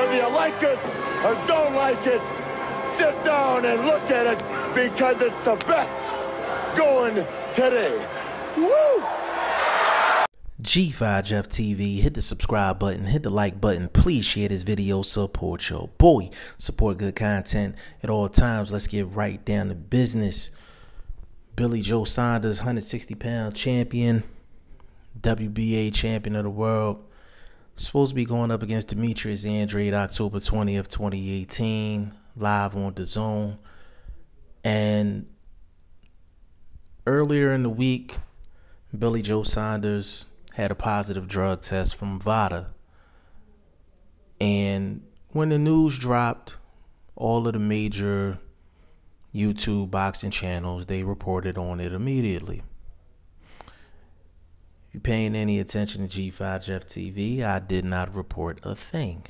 whether you like it or don't like it, sit down and look at it because it's the best going today. Woo! G5 Jeff TV, hit the subscribe button, hit the like button. Please share this video, support your boy, support good content at all times. Let's get right down to business. Billy Joe Saunders, 160-pound champion, WBA champion of the world, supposed to be going up against Demetrius Andrade October 20th, 2018, live on DAZN. And earlier in the week, Billy Joe Saunders had a positive drug test from VADA. And when the news dropped, all of the major YouTube boxing channels, they reported on it immediately. If you're paying any attention to G5 Jeff TV, I did not report a thing.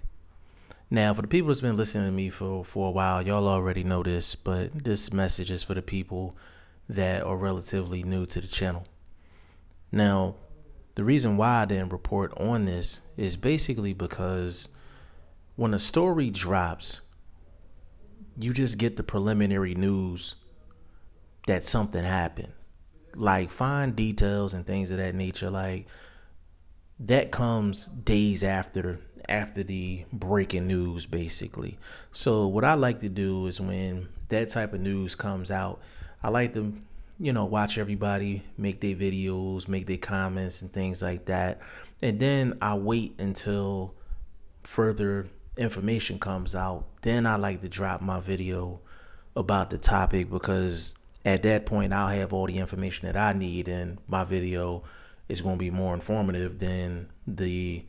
Now, for the people that's been listening to me for a while, y'all already know this, but this message is for the people that are relatively new to the channel. Now, the reason why I didn't report on this is basically because when a story drops, you just get the preliminary news that something happened. Like fine details and things of that nature, like that comes days after the breaking news, basically. So what I like to do is when that type of news comes out, I like to watch everybody make their videos, make their comments and things like that. And then I wait until further information comes out. Then I like to drop my video about the topic, because at that point I'll have all the information that I need, and my video is going to be more informative than the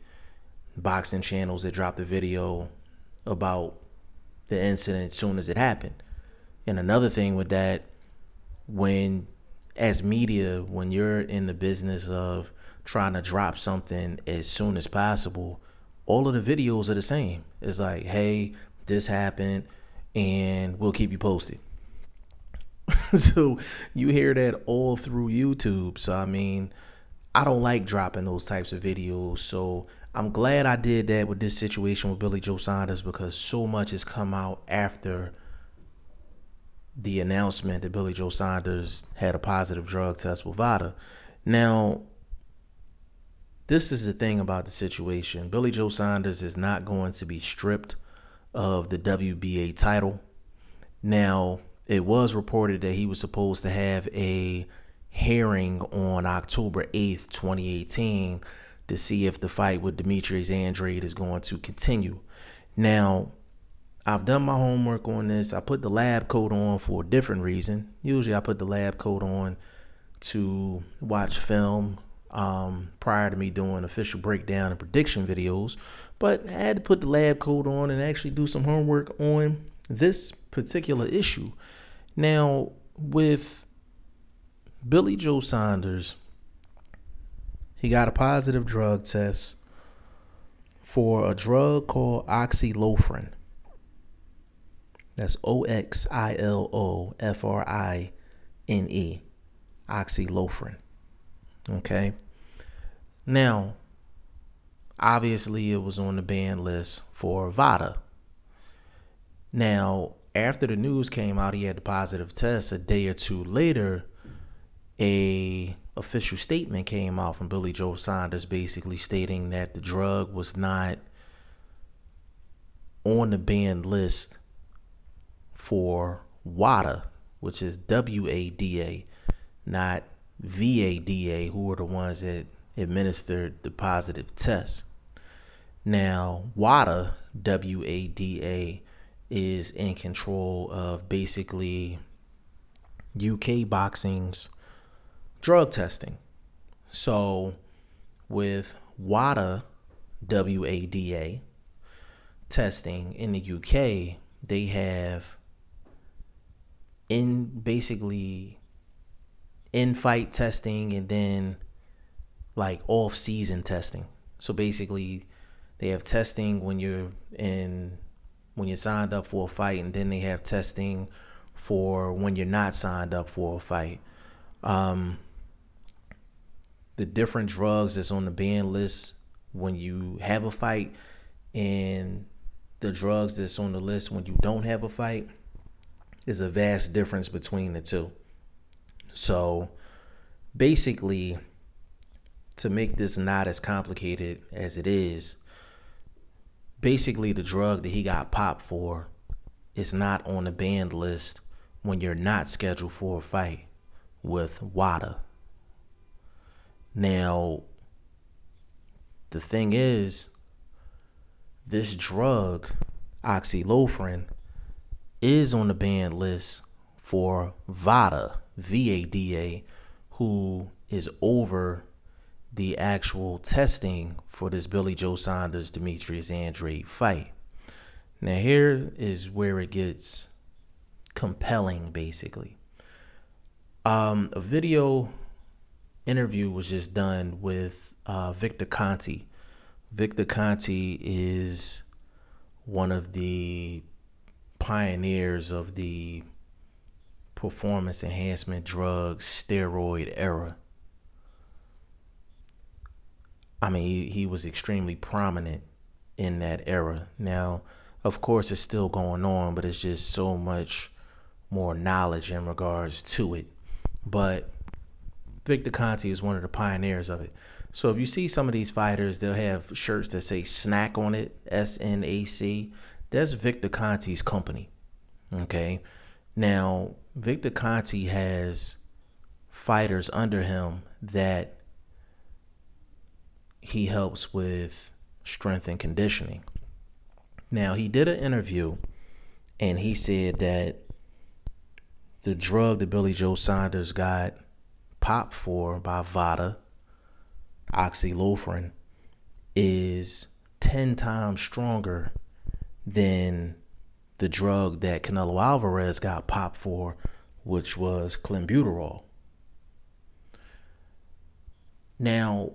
boxing channels that drop the video about the incident as soon as it happened. And another thing with that, when as media, when you're in the business of trying to drop something as soon as possible, all of the videos are the same. It's like, hey, this happened and we'll keep you posted. So you hear that all through YouTube. So I mean, I don't like dropping those types of videos. So I'm glad I did that with this situation with Billy Joe Saunders, because so much has come out after the announcement that Billy Joe Saunders had a positive drug test with VADA. Now, this is the thing about the situation. Billy Joe Saunders is not going to be stripped of the WBA title. Now, it was reported that he was supposed to have a hearing on October 8th, 2018 to see if the fight with Demetrius Andrade is going to continue. Now, I've done my homework on this. I put the lab coat on for a different reason. Usually I put the lab coat on to watch film prior to me doing official breakdown and prediction videos, but I had to put the lab coat on and actually do some homework on this particular issue. Now, with Billy Joe Saunders, he got a positive drug test for a drug called oxylofrine. That's OXILOFRINE, oxylofrine. Okay. Now, obviously, it was on the ban list for VADA. Now, after the news came out, he had the positive test. A day or two later, a official statement came out from Billy Joe Saunders, basically stating that the drug was not on the banned list for WADA, which is WADA, not VADA, who are the ones that administered the positive test. Now, WADA, WADA, is in control of basically UK boxing's drug testing. So with WADA, WADA, testing in the UK, they have in-fight testing and then like off-season testing. So basically they have testing when you're signed up for a fight, and then they have testing for when you're not signed up for a fight. The different drugs that's on the ban list when you have a fight and the drugs that's on the list when you don't have a fight is a vast difference between the two. So basically, to make this not as complicated as it is, basically the drug that he got popped for is not on the banned list when you're not scheduled for a fight with WADA. Now, the thing is, this drug, oxylofrin, is on the banned list for VADA, VADA, who is over the actual testing for this Billy Joe Saunders Demetrius Andrade fight. Now here is where it gets compelling, basically. A video interview was just done with Victor Conte. Victor Conte is one of the pioneers of the performance enhancement drug steroid era. I mean, he was extremely prominent in that era. Now, of course, it's still going on, but it's just so much more knowledge in regards to it. But Victor Conte is one of the pioneers of it. So if you see some of these fighters, they'll have shirts that say snack on it, SNAC. That's Victor Conte's company. Okay. Now, Victor Conte has fighters under him that he helps with strength and conditioning. Now, he did an interview and he said that the drug that Billy Joe Saunders got popped for by VADA, oxylofrin, is 10 times stronger than the drug that Canelo Alvarez got popped for, which was clenbuterol. Now,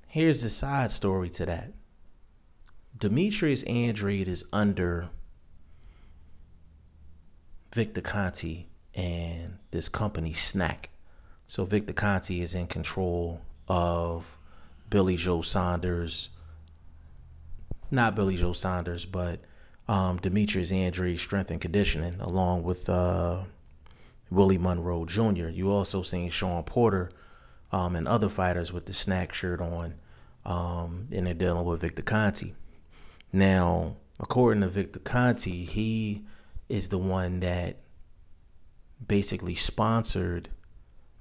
here's the side story to that. Demetrius Andrade is under Victor Conte and this company Snack. So Victor Conte is in control of Billy Joe Saunders, not Billy Joe Saunders, but Demetrius Andrade strength and conditioning, along with Willie Monroe Jr. You also seen Sean Porter and other fighters with the Snack shirt on, and they're dealing with Victor Conte. Now, according to Victor Conte, he is the one that basically sponsored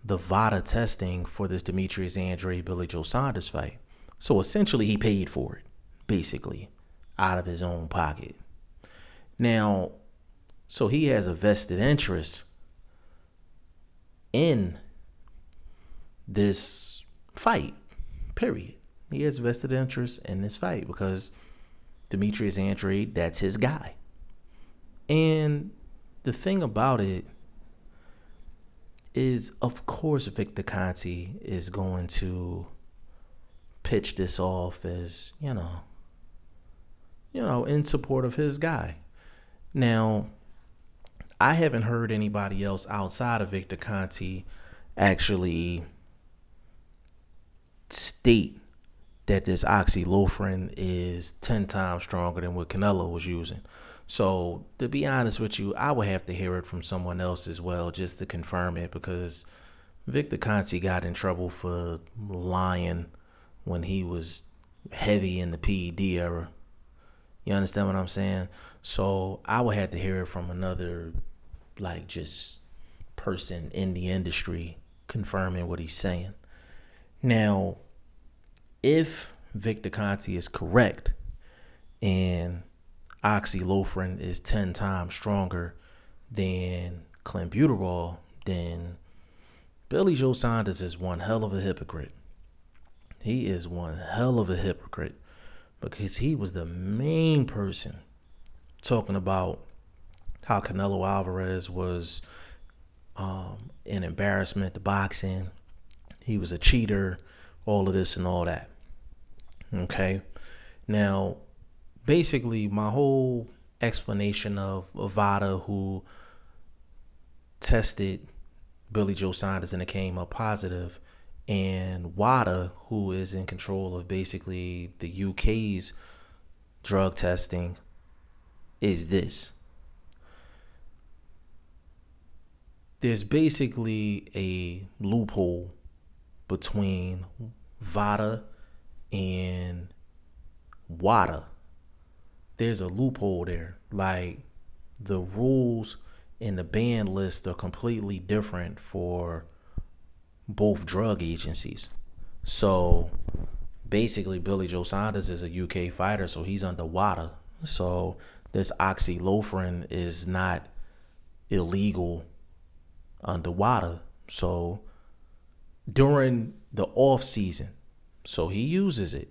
the VADA testing for this Demetrius Andrade Billy Joe Saunders fight. So essentially he paid for it, basically, out of his own pocket. Now, so he has a vested interest in this fight, period. He has vested interest in this fight because Demetrius Andrade, that's his guy. And the thing about it is, of course, Victor Conte is going to pitch this off as, you know, in support of his guy. Now, I haven't heard anybody else outside of Victor Conte actually state that this oxylofrin is 10 times stronger than what Canelo was using. So, to be honest with you, I would have to hear it from someone else as well just to confirm it, because Victor Conte got in trouble for lying when he was heavy in the PED era. You understand what I'm saying? So, I would have to hear it from another, like, just person in the industry confirming what he's saying. Now, if Victor Conte is correct and oxylofrin is 10 times stronger than clenbuterol, then Billy Joe Saunders is one hell of a hypocrite. He is one hell of a hypocrite, because he was the main person talking about how Canelo Alvarez was an embarrassment to boxing. He was a cheater, all of this and all that. Okay. Now, basically, my whole explanation of VADA, who tested Billy Joe Saunders and it came up positive, and WADA, who is in control of basically the UK's drug testing, is this. There's basically a loophole between VADA and WADA. There's a loophole there. Like, the rules and the ban list are completely different for both drug agencies. So basically, Billy Joe Saunders is a UK fighter, so he's under WADA. So this oxylophrin is not illegal under WADA. So during the off season, so he uses it,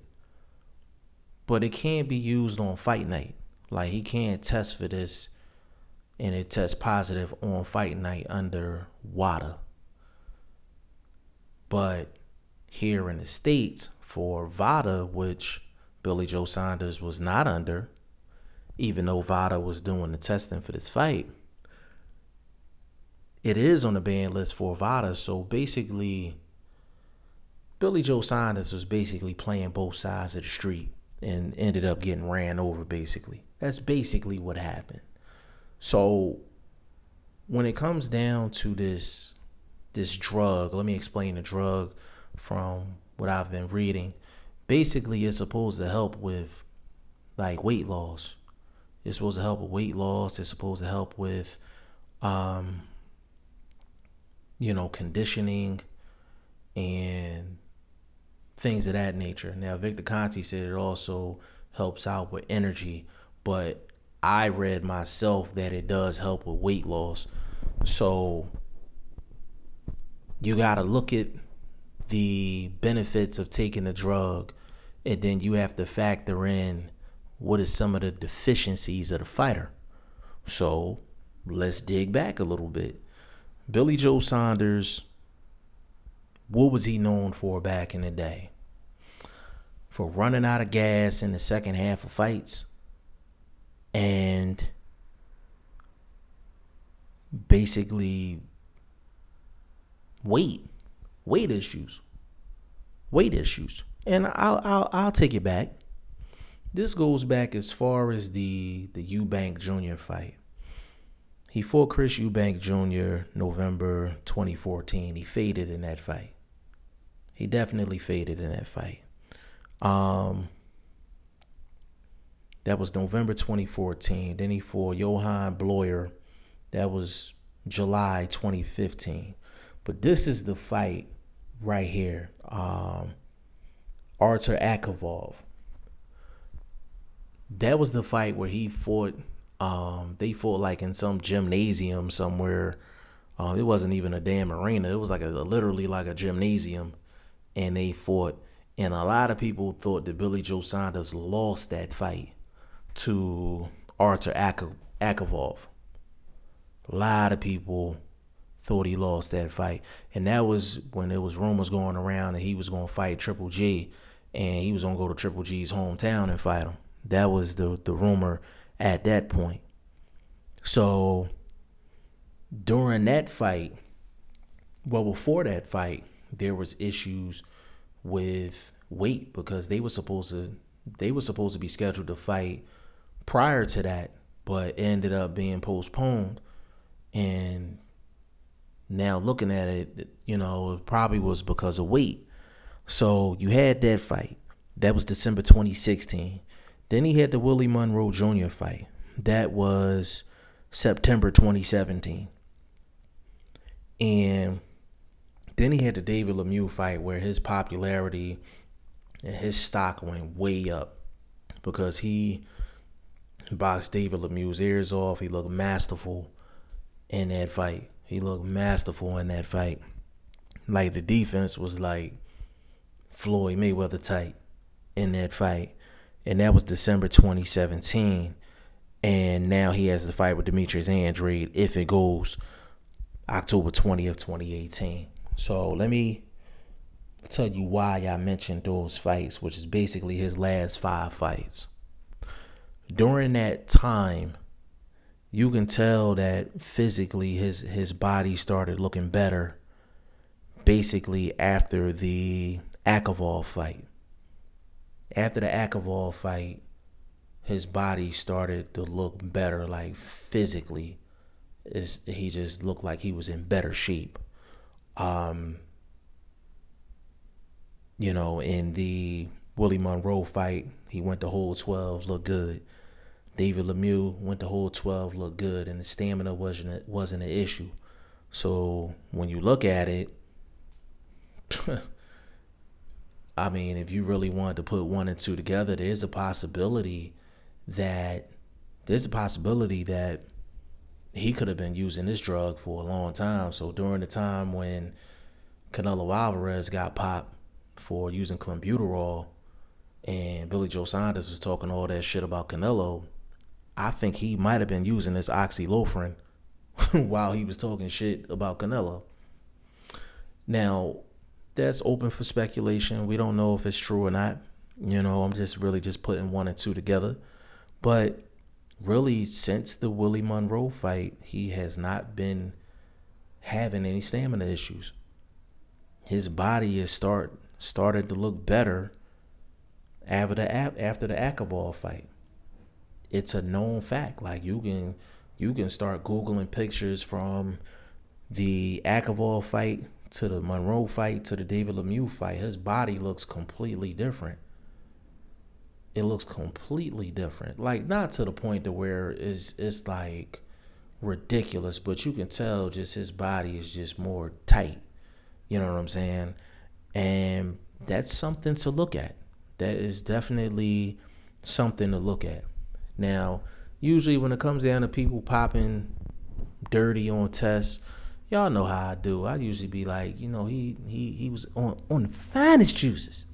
but it can't be used on fight night. Like, he can't test for this and it tests positive on fight night under WADA. But here in the States, for VADA, which Billy Joe Saunders was not under, even though VADA was doing the testing for this fight, it is on the ban list for VADA. So basically, Billy Joe Saunders was basically playing both sides of the street and ended up getting ran over, basically. That's basically what happened. So when it comes down to this drug, let me explain the drug from what I've been reading. Basically, it's supposed to help with like weight loss. It's supposed to help with weight loss. It's supposed to help with conditioning and things of that nature. Now, Victor Conti said it also helps out with energy, but I read myself that it does help with weight loss. So you got to look at the benefits of taking the drug, and then you have to factor in what is some of the deficiencies of the fighter. So let's dig back a little bit. Billy Joe Saunders, what was he known for back in the day? For running out of gas in the second half of fights and basically weight issues. And I'll take it back. This goes back as far as the Eubank Jr. fight. He fought Chris Eubank Jr. November 2014. He faded in that fight. He definitely faded in that fight. That was November 2014. Then he fought Johan Bloyer. That was July 2015. But this is the fight right here. Artur Akavov. That was the fight where he fought. They fought like in some gymnasium somewhere. It wasn't even a damn arena. It was like literally like a gymnasium, and they fought. And a lot of people thought that Billy Joe Saunders lost that fight to Artur Akavov. A lot of people thought he lost that fight. And that was when there was rumors going around that he was going to fight Triple G, and he was going to go to Triple G's hometown and fight him. That was the rumor at that point. So during that fight, well, before that fight, there was issues with weight because they were supposed to be scheduled to fight prior to that, but ended up being postponed. And now looking at it, it probably was because of weight. So you had that fight. That was December 2016. Then he had the Willie Monroe Jr. fight. That was September 2017. And then he had the David Lemieux fight where his popularity and his stock went way up because he boxed David Lemieux's ears off. He looked masterful in that fight. Like, the defense was like Floyd Mayweather type in that fight. And that was December 2017. And now he has the fight with Demetrius Andrade if it goes October 20th, 2018. So let me tell you why I mentioned those fights, which is basically his last 5 fights. During that time, you can tell that physically his body started looking better basically after the Akavov fight. After the Akavov fight, his body started to look better, like physically. He just looked like he was in better shape. In the Willie Monroe fight, he went the whole 12, looked good. David Lemieux went the whole 12, looked good, and the stamina wasn't an issue. So when you look at it, I mean, if you really wanted to put 1 and 2 together, there's a possibility that he could have been using this drug for a long time. So during the time when Canelo Alvarez got popped for using clenbuterol and Billy Joe Saunders was talking all that shit about Canelo, I think he might have been using this oxylophrin while he was talking shit about Canelo. Now, that's open for speculation. We don't know if it's true or not. I'm just putting 1 and 2 together. But really, since the Willie Monroe fight, he has not been having any stamina issues. His body is started to look better after the Akavov fight. It's a known fact. Like you can start Googling pictures from the Akavov fight to the Monroe fight to the David Lemieux fight. His body looks completely different. It looks completely different. Like, not to the point to where it's like ridiculous, but you can tell just his body is just more tight. You know what I'm saying? And that's something to look at. That is definitely something to look at. Now, usually when it comes down to people popping dirty on tests, y'all know how I do. I usually be like, he was on the finest juices.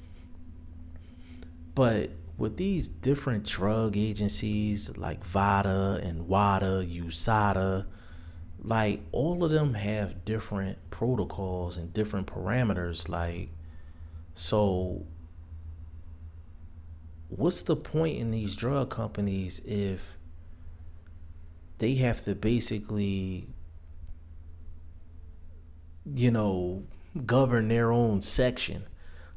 But with these different drug agencies like VADA and WADA, USADA, like all of them have different protocols and different parameters. Like, so what's the point in these drug companies if they have to basically, govern their own section?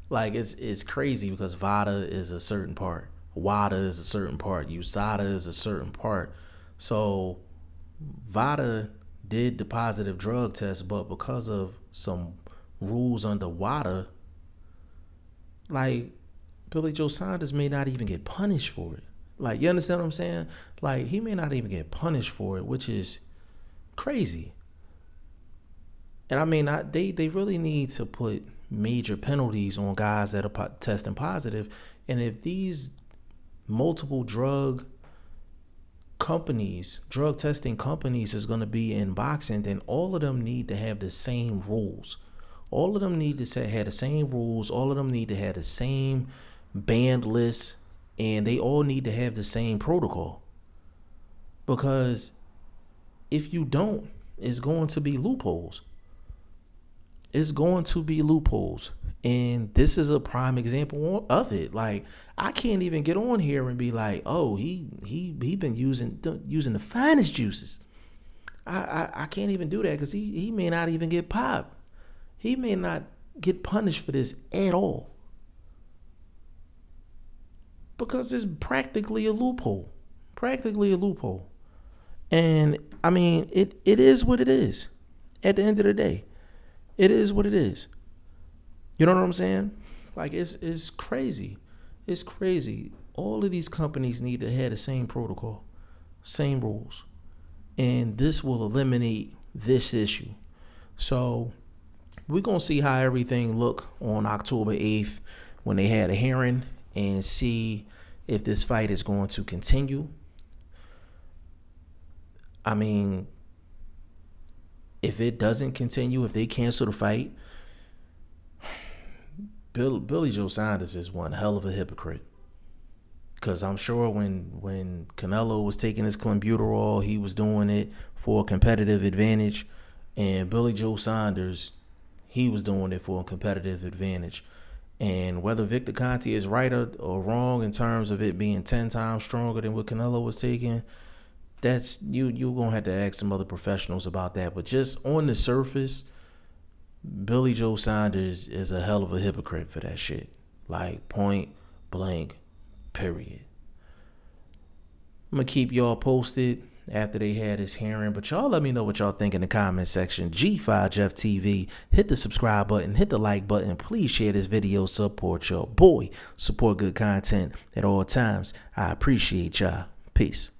Like, it's crazy because VADA is a certain part, WADA is a certain part, USADA is a certain part. So VADA did the positive drug test, but because of some rules under WADA, like, Billy Joe Saunders may not even get punished for it. Like, you understand what I'm saying? Like, he may not even get punished for it, which is crazy. And I mean, they really need to put major penalties on guys that are testing positive. And if these multiple drug testing companies is going to be in boxing, then all of them need to have the same rules. All of them need to have the same rules. All of them need to have the same banned list, and they all need to have the same protocol. Because if you don't, it's going to be loopholes. It's going to be loopholes. And this is a prime example of it. Like, I can't even get on here and be like, oh, he been using the finest juices. I can't even do that because he may not even get popped. He may not get punished for this at all. Because it's practically a loophole. And I mean, it is what it is. At the end of the day, it is what it is. You know what I'm saying? Like, it's crazy. It's crazy. All of these companies need to have the same protocol, same rules. And this will eliminate this issue. So we're going to see how everything look on October 8th when they had a hearing, and see if this fight is going to continue. I mean, if it doesn't continue, if they cancel the fight, Billy Joe Saunders is one hell of a hypocrite. Because I'm sure when Canelo was taking his clenbuterol, he was doing it for a competitive advantage. And Billy Joe Saunders, he was doing it for a competitive advantage. And whether Victor Conte is right or wrong in terms of it being 10 times stronger than what Canelo was taking, that's you're going to have to ask some other professionals about that. But just on the surface, Billy Joe Saunders is a hell of a hypocrite for that shit. Like, point blank, period. I'm going to keep y'all posted after they had his hearing, but y'all let me know what y'all think in the comment section. G5 Jeff TV, hit the subscribe button, hit the like button. Please share this video, support your boy, support good content at all times. I appreciate y'all. Peace.